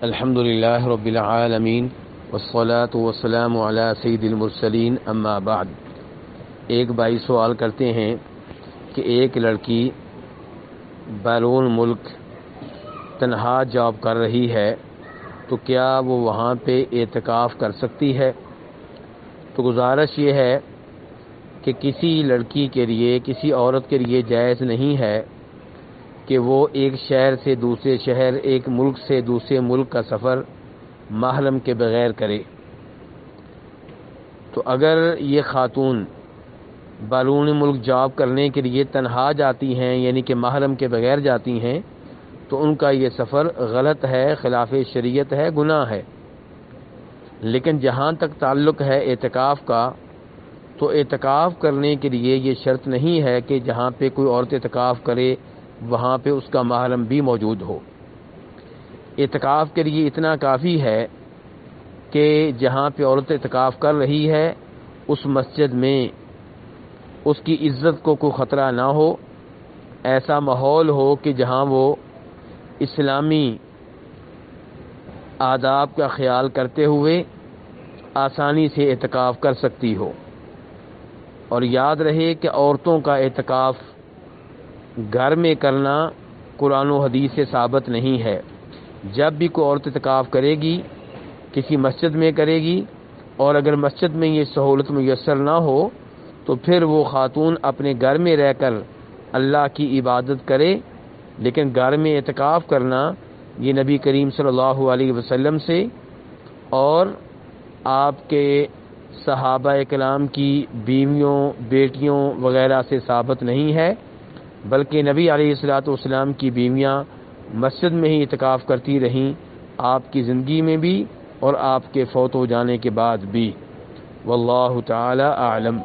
الحمد للہ رب العالمین والصلاة والسلام علی سید المرسلین اما بعد۔ ایک بھائی سوال کرتے ہیں کہ ایک لڑکی بیرون ملک تنہا جاب کر رہی ہے تو کیا وہ وہاں پہ اعتکاف کر سکتی ہے؟ تو گزارش یہ ہے کہ کسی لڑکی کے لیے، کسی عورت کے لیے جائز نہیں ہے کہ وہ ایک شہر سے دوسرے شہر، ایک ملک سے دوسرے ملک کا سفر محرم کے بغیر کرے۔ تو اگر یہ خاتون بیرون ملک جاب کرنے کے لیے تنہا جاتی ہیں، یعنی کہ محرم کے بغیر جاتی ہیں، تو ان کا یہ سفر غلط ہے، خلاف شریعت ہے، گناہ ہے۔ لیکن جہاں تک تعلق ہے اعتکاف کا، تو اعتکاف کرنے کے لیے یہ شرط نہیں ہے کہ جہاں پہ کوئی عورت اعتکاف کرے وہاں پہ اس کا محرم بھی موجود ہو۔ اعتکاف کے لیے اتنا کافی ہے کہ جہاں پہ عورت اعتکاف کر رہی ہے اس مسجد میں اس کی عزت کو کوئی خطرہ نہ ہو، ایسا ماحول ہو کہ جہاں وہ اسلامی آداب کا خیال کرتے ہوئے آسانی سے اعتکاف کر سکتی ہو۔ اور یاد رہے کہ عورتوں کا اعتکاف گھر میں کرنا قرآن و حدیث سے ثابت نہیں ہے۔ جب بھی کوئی عورت اعتکاف کرے گی کسی مسجد میں کرے گی، اور اگر مسجد میں یہ سہولت میسر نہ ہو تو پھر وہ خاتون اپنے گھر میں رہ کر اللہ کی عبادت کرے۔ لیکن گھر میں اعتکاف کرنا یہ نبی کریم صلی اللہ علیہ وسلم سے اور آپ کے صحابہ کرام کی بیویوں، بیٹیوں وغیرہ سے ثابت نہیں ہے، بلکہ نبی علیہ الصلوۃ والسلام کی بیویاں مسجد میں ہی اعتکاف کرتی رہیں، آپ کی زندگی میں بھی اور آپ کے فوت ہو جانے کے بعد بھی۔ واللہ تعالی اعلم۔